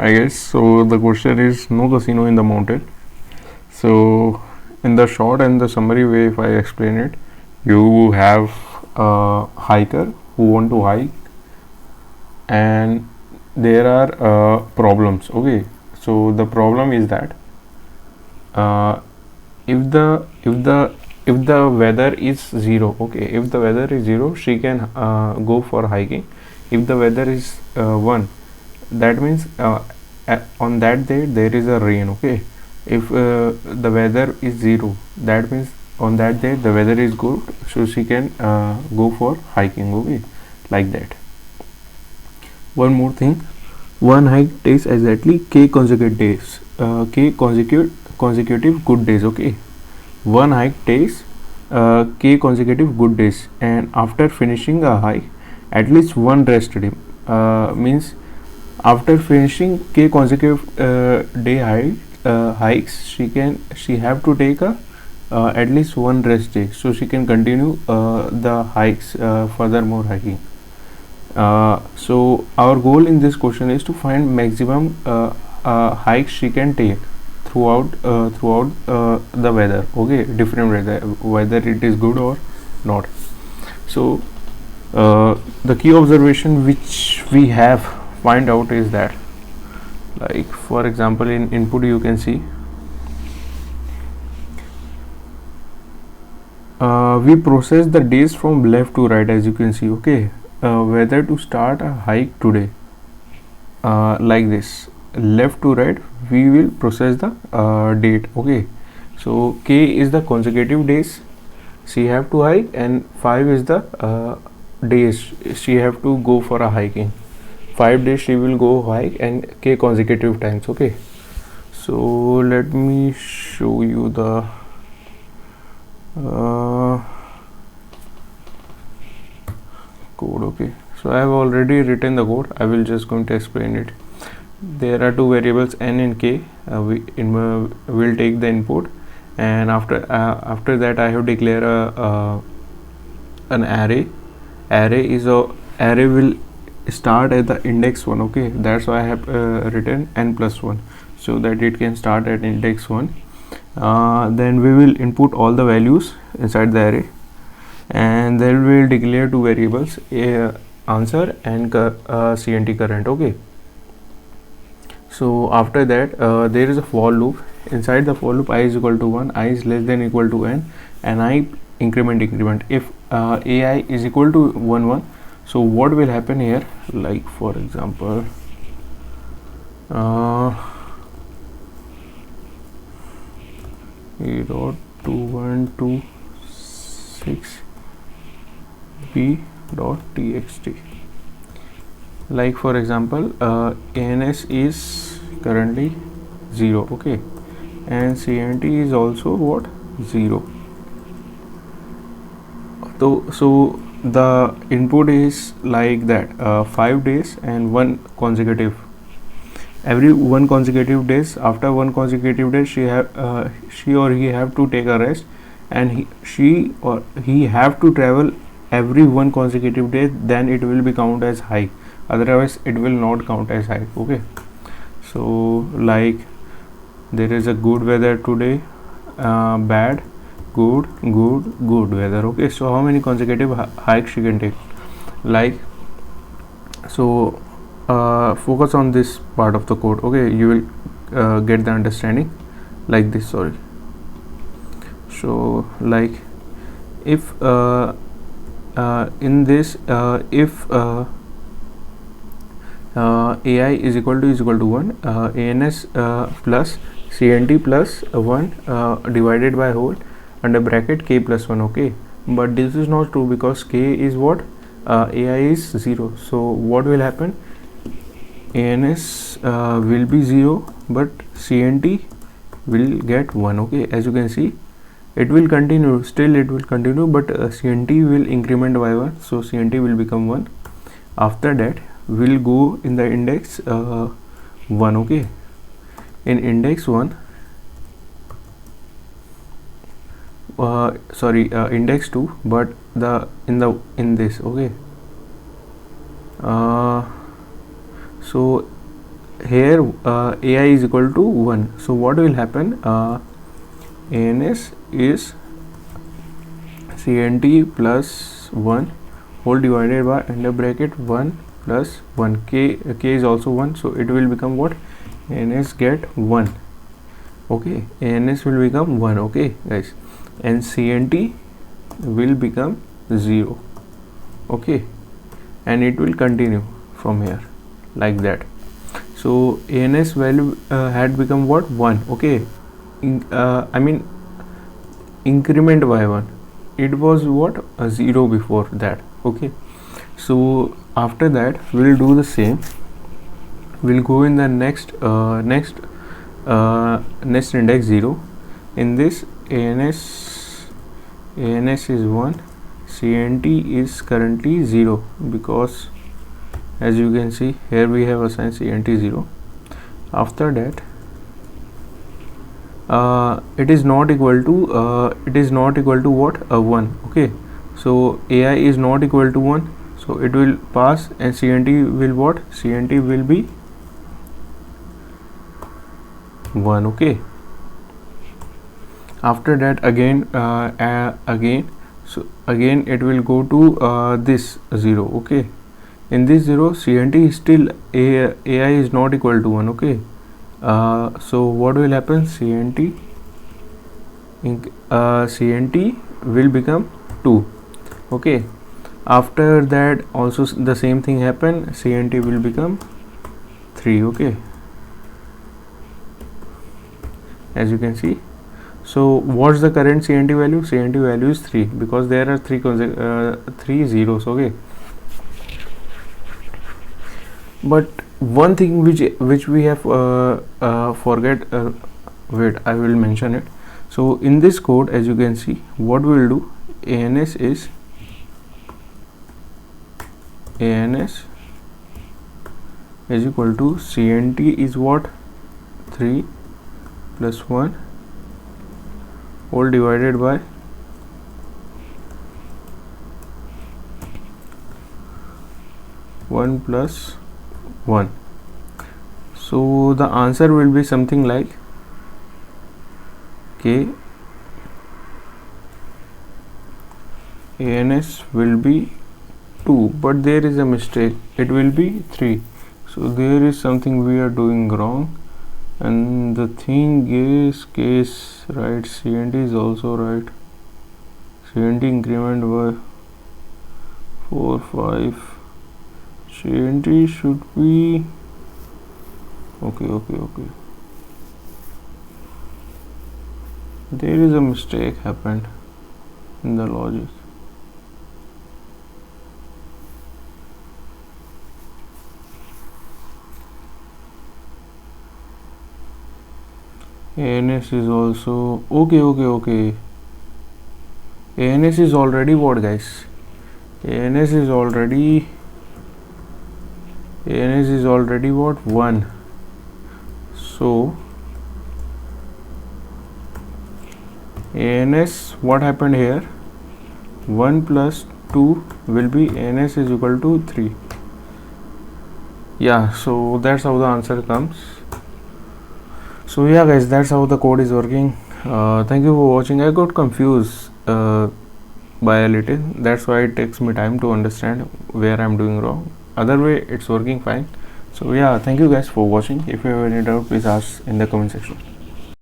I guess so. The question is no casino in the mountain. So, in the short and the summary way, if I explain it, you have a hiker who want to hike, and there are problems. Okay, so the problem is that uh, if the if the if the weather is zero, okay, if the weather is zero, she can go for hiking. If the weather is 1, that means on that day there is a rain. Okay, if the weather is 0, that means on that day the weather is good, so she can go for hiking. Okay, like that. One more thing, one hike takes exactly k consecutive days, consecutive good days. Okay, one hike takes k consecutive good days, and after finishing a hike, at least one rest day. Means after finishing k consecutive day hikes, she have to take a at least one rest day, so she can continue the hikes, furthermore hiking. So our goal in this question is to find maximum hikes she can take throughout the weather. Okay, different weather, whether it is good or not. So the key observation which we have find out is that, like for example, in input you can see we process the days from left to right, as you can see. Okay, whether to start a hike today, like this, left to right we will process the date. Okay, so k is the consecutive days she have to hike, and 5 is the days she have to go for a hiking. 5 days she will go hike, and k consecutive times. Okay, so let me show you the code. Okay, so I have already written the code. I will just going to explain it. There are two variables n and k. We will take the input, and after that I have declared an array. Array will start at the index 1. Okay, that's why I have written n plus 1, so that it can start at index 1. Then we will input all the values inside the array, and then we will declare two variables, answer and cnt current. Okay, so after that there is a for loop. Inside the for loop, I is equal to 1, I is less than equal to n, and I increment. If ai is equal to 1 1, so what will happen here, like for example, a dot 2126 b dot txt. Like for example, ans is currently 0. Okay, and cnt is also what, 0. So the input is like that, 5 days and one consecutive. Every one consecutive days, after one consecutive day, she or he have to take a rest, and she or he have to travel every one consecutive day, then it will be count as hike, otherwise it will not count as hike. Okay, so like there is a good weather today, bad, good weather. Okay, so how many consecutive hikes she can take, like, so focus on this part of the code. Okay, you will get the understanding like this. Sorry. So like if in this if ai is equal to 1, ans plus cnt plus 1 divided by whole under bracket k plus 1. Okay, but this is not true, because k is what, ai is 0. So what will happen, ans will be 0, but cnt will get 1. Okay, as you can see, it will continue, still it will continue, but cnt will increment by 1, so cnt will become 1. After that we'll go in the index 1. Okay, in index 1, index 2, but in this. Okay, so here ai is equal to 1. So what will happen, ans is cnt plus 1 whole divided by under bracket 1 plus 1, k is also 1, so it will become what, ans get 1. Okay, ans will become 1. Okay guys, and cnt will become 0. Okay, and it will continue from here like that. So ans value had become what, 1. Okay, I mean increment by 1, it was what, a 0 before that. Okay, so after that we'll do the same. We'll go in the next index 0. In this ans is 1, cnt is currently 0, because as you can see here we have assigned cnt 0. After that it is not equal to what, a 1. Okay, so ai is not equal to 1, so it will pass, and cnt will what, cnt will be 1. Okay, after that again so again it will go to this 0. Okay, in this 0 cnt is still ai is not equal to 1. Okay, so what will happen, cnt will become 2. Okay, after that also the same thing happen, cnt will become 3. Okay, as you can see. So what's the current cnt value? Cnt value is 3, because there are three zeros. Okay, but one thing which we have forget, wait, I will mention it. So in this code, as you can see, what we will do, ans is equal to cnt is what, 3 plus 1 whole divided by 1 plus 1. So the answer will be something like k ans will be 2, but there is a mistake, it will be 3. So there is something we are doing wrong, and the thing is case right, cnt is also right, cnt increment by 4 5, cnt should be okay, there is a mistake happened in the logic. ans is also okay. ans is already what, guys, ans is already what, 1. So ans, what happened here, 1 plus 2 will be ans is equal to 3. Yeah, so that's how the answer comes. So yeah guys, that's how the code is working. Thank you for watching. I got confused by a little, that's why it takes me time to understand where I'm doing wrong. Other way it's working fine. So yeah, thank you guys for watching. If you have any doubt, please ask in the comment section.